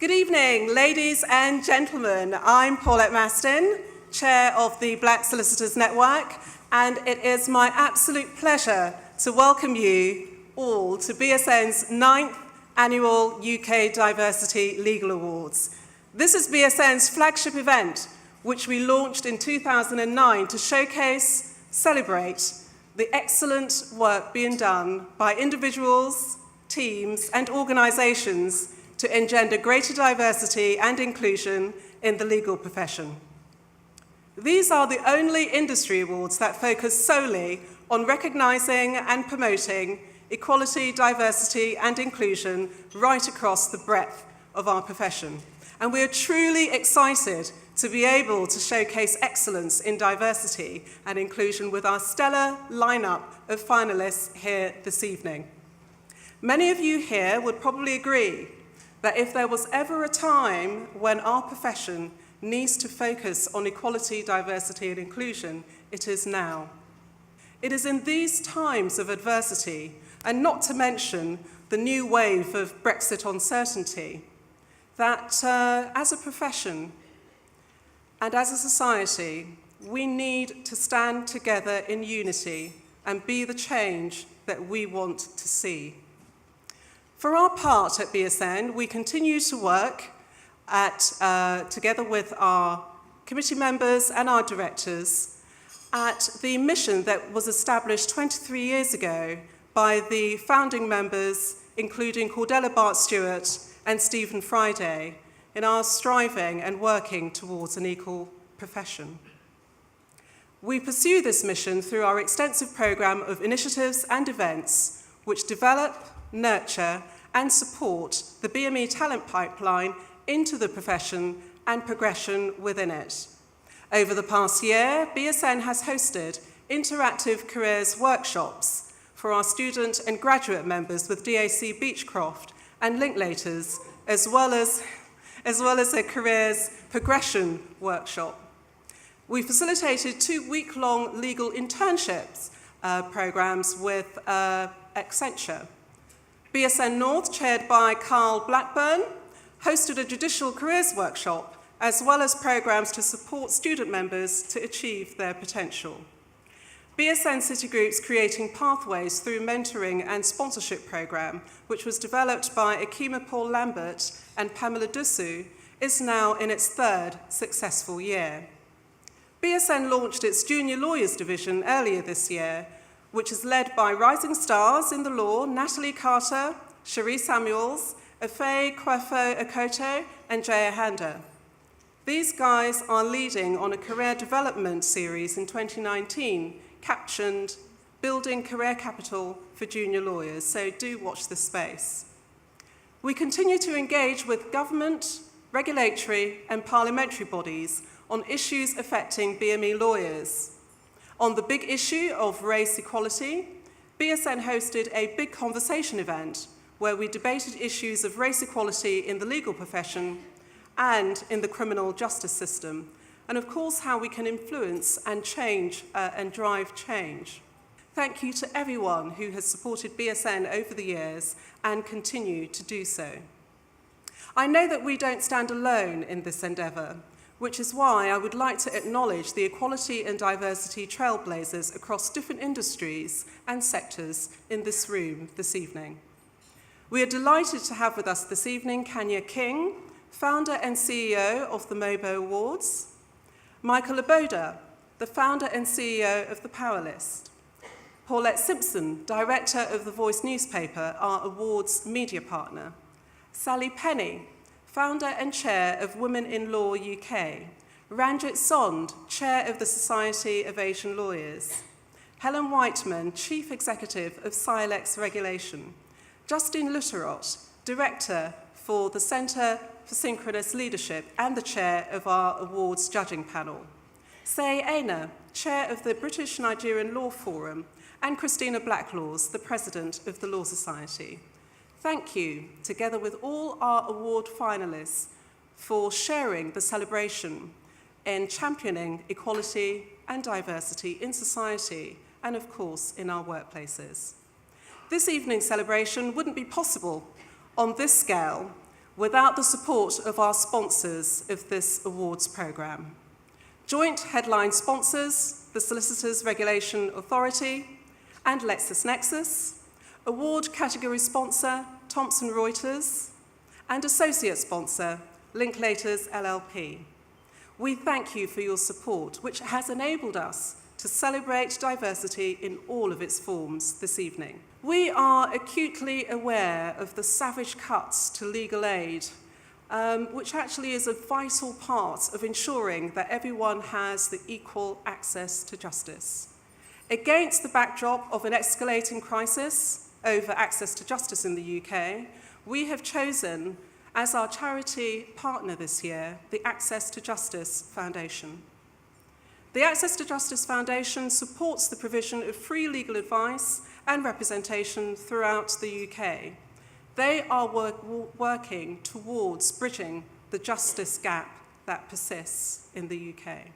Good evening, ladies and gentlemen. I'm Paulette Mastin, Chair of the Black Solicitors Network, and it is my absolute pleasure to welcome you all to BSN's 9th Annual UK Diversity Legal Awards. This is BSN's flagship event, which we launched in 2009 to showcase, celebrate the excellent work being done by individuals, teams, and organisations to engender greater diversity and inclusion in the legal profession. These are the only industry awards that focus solely on recognising and promoting equality, diversity and inclusion right across the breadth of our profession. And we are truly excited to be able to showcase excellence in diversity and inclusion with our stellar lineup of finalists here this evening. Many of you here would probably agree that if there was ever a time when our profession needs to focus on equality, diversity and inclusion, it is now. It is in these times of adversity, and not to mention the new wave of Brexit uncertainty, that as a profession and as a society, we need to stand together in unity and be the change that we want to see. For our part at BSN, we continue to work together with our committee members and our directors at the mission that was established 23 years ago by the founding members, including Cordella Bart-Stewart and Stephen Friday, in our striving and working towards an equal profession. We pursue this mission through our extensive programme of initiatives and events which develop, nurture and support the BME talent pipeline into the profession and progression within it. Over the past year, BSN has hosted interactive careers workshops for our student and graduate members with DAC Beechcroft and Linklaters, as well as a careers progression workshop. We facilitated 2 week-long legal internships programs with Accenture. BSN North, chaired by Carl Blackburn, hosted a judicial careers workshop, as well as programs to support student members to achieve their potential. BSN City Group's Creating Pathways Through Mentoring and Sponsorship programme, which was developed by Akima Paul Lambert and Pamela Dusu, is now in its 3rd successful year. BSN launched its Junior Lawyers Division earlier this year, which is led by rising stars in the law, Natalie Carter, Cherie Samuels, Afe Kwefo Okoto, and Jaya Handa. These guys are leading on a career development series in 2019, captioned Building Career Capital for Junior Lawyers, so do watch this space. We continue to engage with government, regulatory and parliamentary bodies on issues affecting BME lawyers. On the big issue of race equality, BSN hosted a big conversation event where we debated issues of race equality in the legal profession and in the criminal justice system, and of course how we can influence and change and drive change. Thank you to everyone who has supported BSN over the years and continue to do so. I know that we don't stand alone in this endeavour, which is why I would like to acknowledge the equality and diversity trailblazers across different industries and sectors in this room this evening. We are delighted to have with us this evening Kanya King, founder and CEO of the MOBO Awards, Michael Aboda, the founder and CEO of the Powerlist, Paulette Simpson, director of The Voice newspaper, our awards media partner, Sally Penny, founder and chair of Women in Law UK, Ranjit Sond, chair of the Society of Asian Lawyers, Helen Whiteman, chief executive of Silex Regulation, Justine Lutterot, director for the Centre for Synchronous Leadership and the chair of our awards judging panel, Say Aina, chair of the British Nigerian Law Forum, and Christina Blacklaws, the president of the Law Society. Thank you, together with all our award finalists, for sharing the celebration in championing equality and diversity in society and, of course, in our workplaces. This evening's celebration wouldn't be possible on this scale without the support of our sponsors of this awards programme. Joint headline sponsors, the Solicitors Regulation Authority and LexisNexis, award category sponsor, Thomson Reuters, and associate sponsor, Linklaters LLP. We thank you for your support, which has enabled us to celebrate diversity in all of its forms this evening. We are acutely aware of the savage cuts to legal aid, which actually is a vital part of ensuring that everyone has the equal access to justice. Against the backdrop of an escalating crisis over access to justice in the UK, we have chosen as our charity partner this year the Access to Justice Foundation. The Access to Justice Foundation supports the provision of free legal advice and representation throughout the UK. They are working towards bridging the justice gap that persists in the UK.